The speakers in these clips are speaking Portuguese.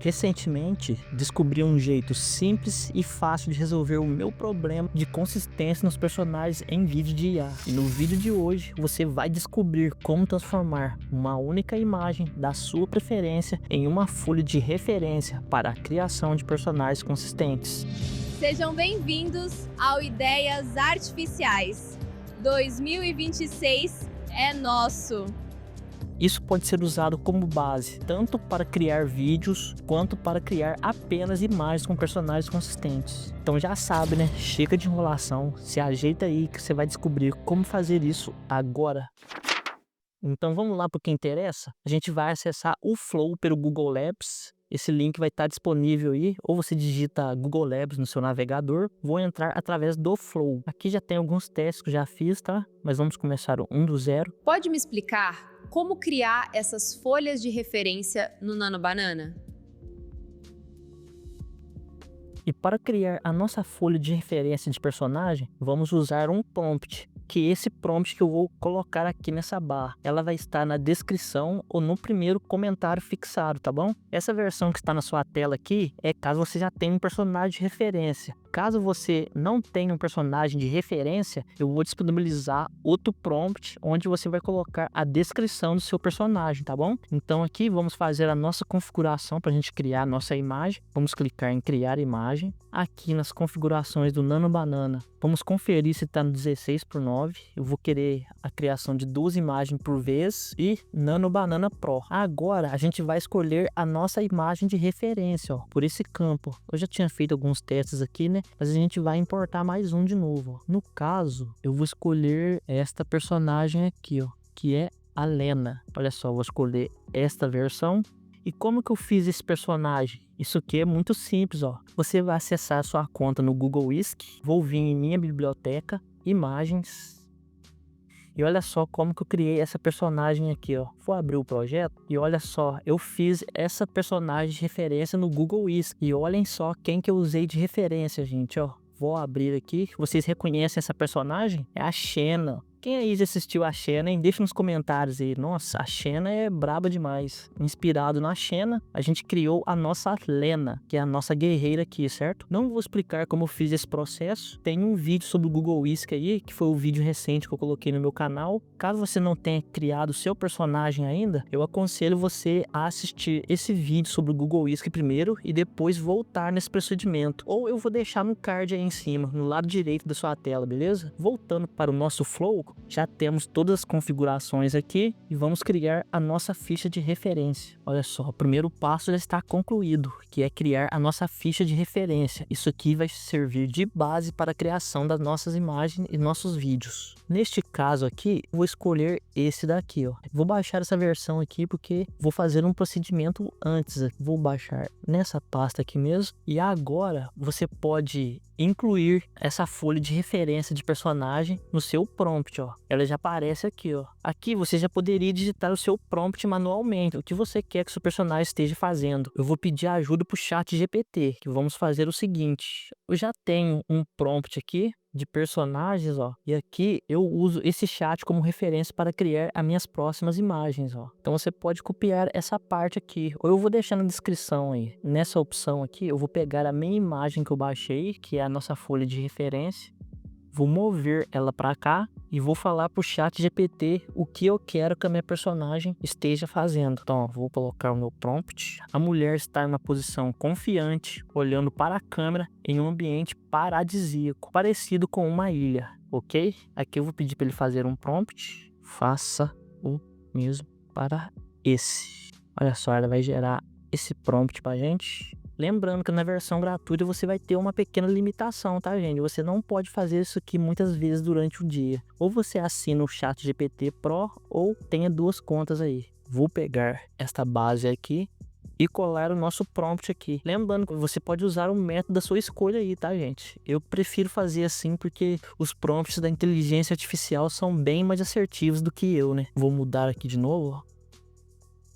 Recentemente, descobri um jeito simples e fácil de resolver o meu problema de consistência nos personagens em vídeo de IA. E no vídeo de hoje, você vai descobrir como transformar uma única imagem da sua preferência em uma folha de referência para a criação de personagens consistentes. Sejam bem-vindos ao Ideias Artificiais. 2026 é nosso! Isso pode ser usado como base, tanto para criar vídeos, quanto para criar apenas imagens com personagens consistentes. Então já sabe, né? Chega de enrolação, se ajeita aí que você vai descobrir como fazer isso agora. Então vamos lá para o que interessa? A gente vai acessar o Flow pelo Google Labs. Esse link vai estar disponível aí, ou você digita Google Labs no seu navegador. Vou entrar através do Flow. Aqui já tem alguns testes que eu já fiz, tá? Mas vamos começar um do zero. Pode me explicar como criar essas folhas de referência no Nano Banana? E para criar a nossa folha de referência de personagem, vamos usar um prompt, que é esse prompt que eu vou colocar aqui nessa barra. Ela vai estar na descrição ou no primeiro comentário fixado, tá bom? Essa versão que está na sua tela aqui é caso você já tenha um personagem de referência. Caso você não tenha um personagem de referência, eu vou disponibilizar outro prompt onde você vai colocar a descrição do seu personagem, tá bom? Então aqui vamos fazer a nossa configuração para a gente criar a nossa imagem. Vamos clicar em criar imagem. Aqui nas configurações do Nano Banana, vamos conferir se está no 16:9. Eu vou querer a criação de 2 imagens por vez e Nano Banana Pro. Agora a gente vai escolher a nossa imagem de referência, ó, por esse campo. Eu já tinha feito alguns testes aqui, né? Mas a gente vai importar mais um de novo, ó. No caso, eu vou escolher esta personagem aqui, ó, que é a Lena. Olha só, vou escolher esta versão. E como que eu fiz esse personagem? Isso aqui é muito simples, ó. Você vai acessar a sua conta no Google Whisk. Vou vir em minha biblioteca, imagens. E olha só como que eu criei essa personagem aqui, ó. Vou abrir o projeto e olha só, eu fiz essa personagem de referência no Google Whisk. E olhem só quem que eu usei de referência, gente, ó. Vou abrir aqui. Vocês reconhecem essa personagem? É a Xena. Quem aí já assistiu a Xena, hein? Deixa nos comentários aí. Nossa, a Xena é braba demais. Inspirado na Xena, a gente criou a nossa Lena, que é a nossa guerreira aqui, certo? Não vou explicar como eu fiz esse processo. Tem um vídeo sobre o Google Whisk aí, que foi o vídeo recente que eu coloquei no meu canal. Caso você não tenha criado o seu personagem ainda, eu aconselho você a assistir esse vídeo sobre o Google Whisk primeiro e depois voltar nesse procedimento. Ou eu vou deixar no card aí em cima, no lado direito da sua tela, beleza? Voltando para o nosso Flow, já temos todas as configurações aqui e vamos criar a nossa ficha de referência. Olha só, o primeiro passo já está concluído, que é criar a nossa ficha de referência. Isso aqui vai servir de base para a criação das nossas imagens e nossos vídeos. Neste caso aqui, vou escolher esse daqui, ó. Vou baixar essa versão aqui porque vou fazer um procedimento antes. Vou baixar nessa pasta aqui mesmo. E agora você pode incluir essa folha de referência de personagem no seu prompt, ó. Ela já aparece aqui, ó. Aqui você já poderia digitar o seu prompt manualmente, o que você quer que o seu personagem esteja fazendo. Eu vou pedir ajuda pro ChatGPT, que vamos fazer o seguinte. Eu já tenho um prompt aqui de personagens, ó, e aqui eu uso esse chat como referência para criar as minhas próximas imagens, ó. Então você pode copiar essa parte aqui, ou eu vou deixar na descrição aí. Nessa opção aqui, eu vou pegar a minha imagem que eu baixei, que é a nossa folha de referência, vou mover ela para cá e vou falar pro ChatGPT o que eu quero que a minha personagem esteja fazendo. Então, ó, vou colocar o meu prompt. A mulher está em uma posição confiante, olhando para a câmera em um ambiente paradisíaco, parecido com uma ilha, ok? Aqui eu vou pedir para ele fazer um prompt. Faça o mesmo para esse. Olha só, ela vai gerar esse prompt pra gente. Lembrando que na versão gratuita você vai ter uma pequena limitação, tá, gente? Você não pode fazer isso aqui muitas vezes durante o dia. Ou você assina o ChatGPT Pro ou tenha 2 contas aí. Vou pegar esta base aqui e colar o nosso prompt aqui. Lembrando que você pode usar um método da sua escolha aí, tá, gente? Eu prefiro fazer assim porque os prompts da inteligência artificial são bem mais assertivos do que eu, né? Vou mudar aqui de novo, ó.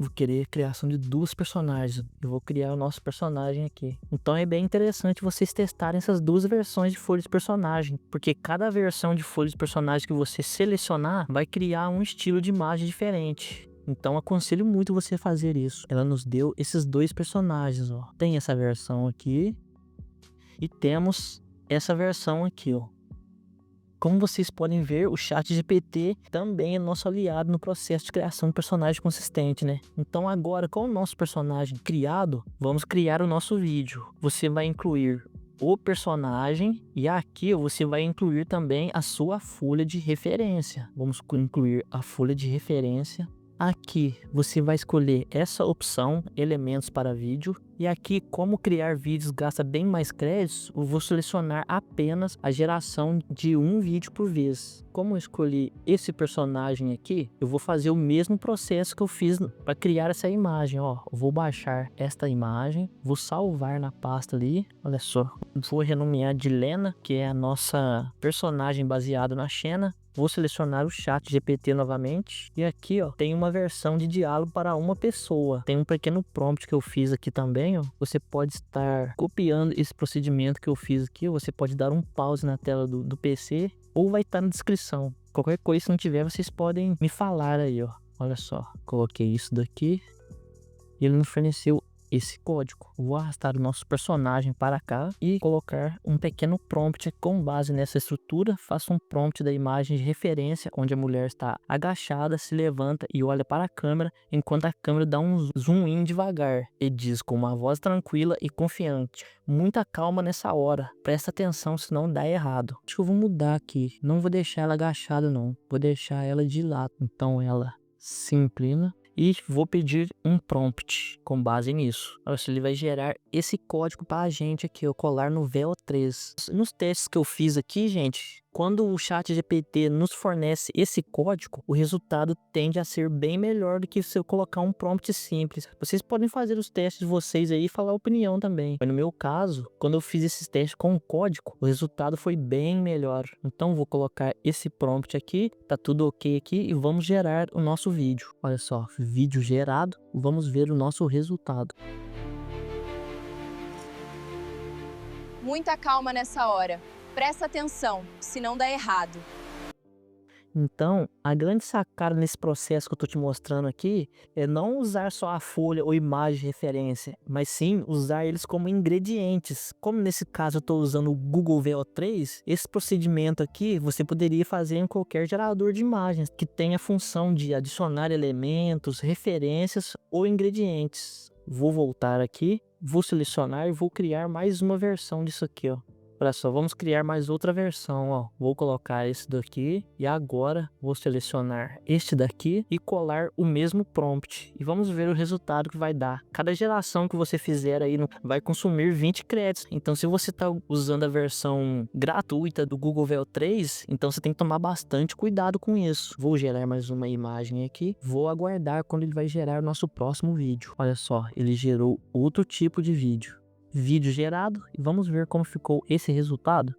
Vou querer a criação de 2 personagens. Eu vou criar o nosso personagem aqui. Então é bem interessante vocês testarem essas 2 versões de folha de personagem, porque cada versão de folha de personagem que você selecionar vai criar um estilo de imagem diferente. Então aconselho muito você fazer isso. Ela nos deu esses 2 personagens, ó. Tem essa versão aqui e temos essa versão aqui, ó. Como vocês podem ver, o ChatGPT também é nosso aliado no processo de criação de personagem consistente, né? Então agora, com o nosso personagem criado, vamos criar o nosso vídeo. Você vai incluir o personagem e aqui você vai incluir também a sua folha de referência. Vamos incluir a folha de referência. Aqui você vai escolher essa opção, elementos para vídeo, e aqui como criar vídeos gasta bem mais créditos, eu vou selecionar apenas a geração de um vídeo por vez. Como eu escolhi esse personagem aqui, eu vou fazer o mesmo processo que eu fiz para criar essa imagem, ó. Eu vou baixar esta imagem, vou salvar na pasta ali, olha só, vou renomear de Lena, que é a nossa personagem baseada na Xena. Vou selecionar o ChatGPT novamente e aqui, ó, tem uma versão de diálogo para uma pessoa. Tem um pequeno prompt que eu fiz aqui também, ó. Você pode estar copiando esse procedimento que eu fiz aqui. Você pode dar um pause na tela do PC ou vai estar na descrição. Qualquer coisa, se não tiver, vocês podem me falar aí, ó. Olha só, coloquei isso daqui e ele me forneceu esse código. Vou arrastar o nosso personagem para cá e colocar um pequeno prompt com base nessa estrutura. Faço um prompt da imagem de referência onde a mulher está agachada, se levanta e olha para a câmera enquanto a câmera dá um zoom in devagar e diz com uma voz tranquila e confiante: muita calma nessa hora, presta atenção senão dá errado. Acho que eu vou mudar aqui, não vou deixar ela agachada não, vou deixar ela de lado. Então ela se inclina e vou pedir um prompt com base nisso. Olha, se ele vai gerar esse código para a gente aqui, eu colar no VO3. Nos testes que eu fiz aqui, gente, quando o ChatGPT nos fornece esse código, o resultado tende a ser bem melhor do que se eu colocar um prompt simples. Vocês podem fazer os testes de vocês aí e falar a opinião também. Mas no meu caso, quando eu fiz esses testes com o código, o resultado foi bem melhor. Então vou colocar esse prompt aqui, tá tudo ok aqui e vamos gerar o nosso vídeo. Olha só, vídeo gerado, vamos ver o nosso resultado. Muita calma nessa hora. Presta atenção, senão dá errado. Então, a grande sacada nesse processo que eu tô te mostrando aqui é não usar só a folha ou imagem de referência, mas sim usar eles como ingredientes. Como nesse caso eu tô usando o Google VO3, esse procedimento aqui você poderia fazer em qualquer gerador de imagens que tenha a função de adicionar elementos, referências ou ingredientes. Vou voltar aqui, vou selecionar e vou criar mais uma versão disso aqui, ó. Olha só, vamos criar mais outra versão, ó. Vou colocar esse daqui e agora vou selecionar este daqui e colar o mesmo prompt. E vamos ver o resultado que vai dar. Cada geração que você fizer aí vai consumir 20 créditos. Então se você está usando a versão gratuita do Google VO3, então você tem que tomar bastante cuidado com isso. Vou gerar mais uma imagem aqui. Vou aguardar quando ele vai gerar o nosso próximo vídeo. Olha só, ele gerou outro tipo de vídeo. Vídeo gerado e vamos ver como ficou esse resultado.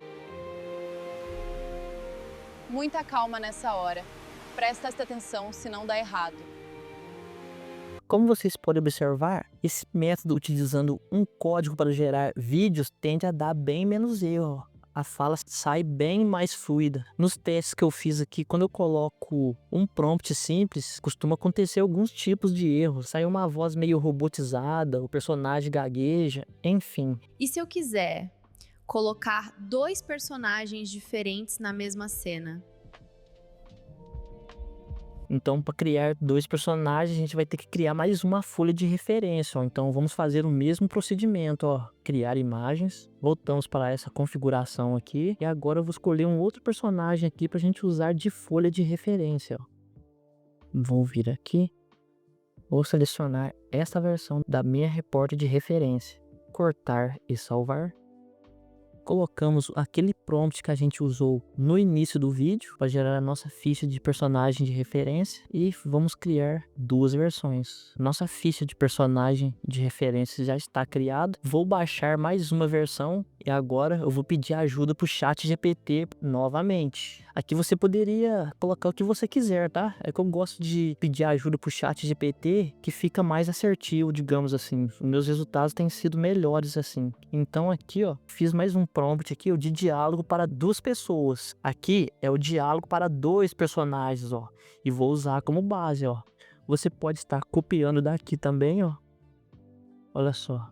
Muita calma nessa hora. Presta atenção, senão dá errado. Como vocês podem observar, esse método utilizando um código para gerar vídeos tende a dar bem menos erro. A fala sai bem mais fluida. Nos testes que eu fiz aqui, quando eu coloco um prompt simples, costuma acontecer alguns tipos de erros. Sai uma voz meio robotizada, o personagem gagueja, enfim. E se eu quiser colocar 2 personagens diferentes na mesma cena? Então, para criar 2 personagens, a gente vai ter que criar mais uma folha de referência, ó. Então, vamos fazer o mesmo procedimento, ó. Criar imagens. Voltamos para essa configuração aqui. E agora eu vou escolher um outro personagem aqui para a gente usar de folha de referência, ó. Vou vir aqui. Vou selecionar esta versão da minha repórter de referência. Cortar e salvar. Colocamos aquele prompt que a gente usou no início do vídeo para gerar a nossa ficha de personagem de referência e vamos criar 2 versões. Nossa ficha de personagem de referência já está criada. Vou baixar mais uma versão e agora eu vou pedir ajuda para o ChatGPT novamente. Aqui você poderia colocar o que você quiser, tá? É que eu gosto de pedir ajuda para o ChatGPT que fica mais assertivo, digamos assim. Os meus resultados têm sido melhores assim. Então aqui, ó, fiz mais um prompt aqui, o de diálogo para 2 pessoas. Aqui é o diálogo para 2 personagens, ó. E vou usar como base, ó, você pode estar copiando daqui também, ó. Olha só,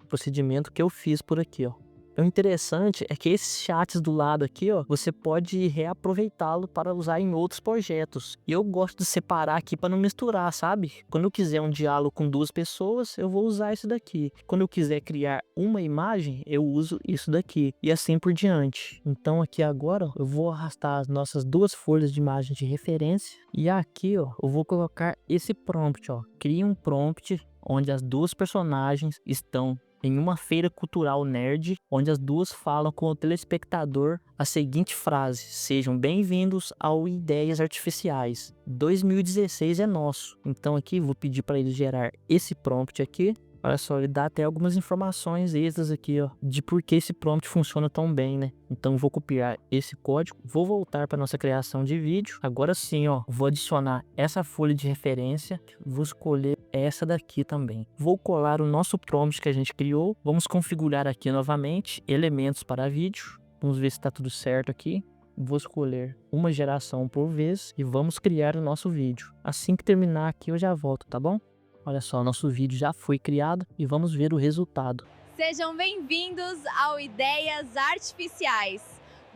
o procedimento que eu fiz por aqui, ó. O interessante é que esses chats do lado aqui, ó, você pode reaproveitá-lo para usar em outros projetos. E eu gosto de separar aqui para não misturar, sabe? Quando eu quiser um diálogo com 2 pessoas, eu vou usar isso daqui. Quando eu quiser criar uma imagem, eu uso isso daqui. E assim por diante. Então aqui agora, ó, eu vou arrastar as nossas 2 folhas de imagem de referência. E aqui, ó, eu vou colocar esse prompt, ó. Cria um prompt onde as 2 personagens estão em uma feira cultural nerd, onde as 2 falam com o telespectador a seguinte frase: sejam bem-vindos ao Ideias Artificiais. 2016 é nosso. Então aqui vou pedir para ele gerar esse prompt aqui. Olha só, ele dá até algumas informações extras aqui, ó, de por que esse prompt funciona tão bem, né? Então vou copiar esse código, vou voltar para nossa criação de vídeo. Agora sim, ó, vou adicionar essa folha de referência, vou escolher essa daqui também. Vou colar o nosso prompt que a gente criou. Vamos configurar aqui novamente elementos para vídeo. Vamos ver se está tudo certo aqui. Vou escolher uma geração por vez e vamos criar o nosso vídeo. Assim que terminar aqui eu já volto, tá bom? Olha só, nosso vídeo já foi criado e vamos ver o resultado. Sejam bem-vindos ao Ideias Artificiais.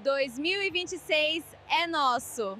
2026 é nosso.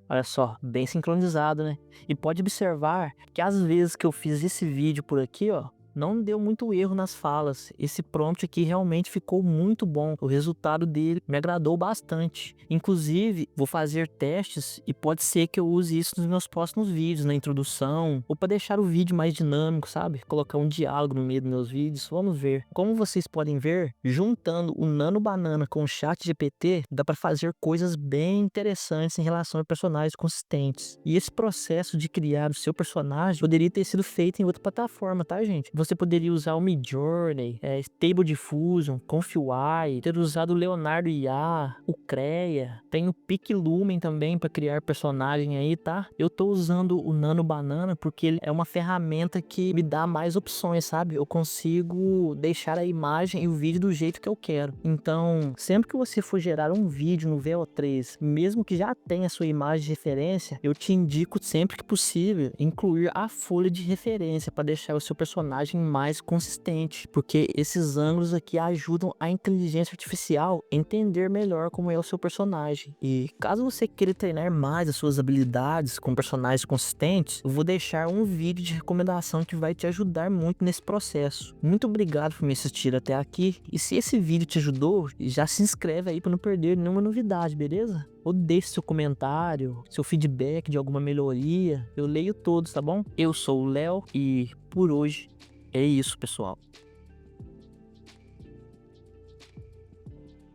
Olha só, bem sincronizado, né? E pode observar que às vezes que eu fiz esse vídeo por aqui, ó, não deu muito erro nas falas. Esse prompt aqui realmente ficou muito bom. O resultado dele me agradou bastante. Inclusive, vou fazer testes e pode ser que eu use isso nos meus próximos vídeos, na introdução, ou para deixar o vídeo mais dinâmico, sabe? Colocar um diálogo no meio dos meus vídeos. Vamos ver. Como vocês podem ver, juntando o Nano Banana com o ChatGPT, dá para fazer coisas bem interessantes em relação a personagens consistentes. E esse processo de criar o seu personagem poderia ter sido feito em outra plataforma, tá, gente? Você poderia usar o Midjourney, Stable Diffusion, ConfUI, ter usado o Leonardo IA, o Crea, tem o PicLumen também para criar personagem aí, tá? Eu tô usando o Nano Banana porque ele é uma ferramenta que me dá mais opções, sabe? Eu consigo deixar a imagem e o vídeo do jeito que eu quero. Então, sempre que você for gerar um vídeo no VO3, mesmo que já tenha a sua imagem de referência, eu te indico sempre que possível incluir a folha de referência para deixar o seu personagem mais consistente, porque esses ângulos aqui ajudam a inteligência artificial a entender melhor como é o seu personagem. E caso você queira treinar mais as suas habilidades com personagens consistentes, eu vou deixar um vídeo de recomendação que vai te ajudar muito nesse processo. Muito obrigado por me assistir até aqui, e se esse vídeo te ajudou, já se inscreve aí para não perder nenhuma novidade, beleza? Ou deixe seu comentário, seu feedback de alguma melhoria, eu leio todos, tá bom? Eu sou o Léo e por hoje é isso, pessoal.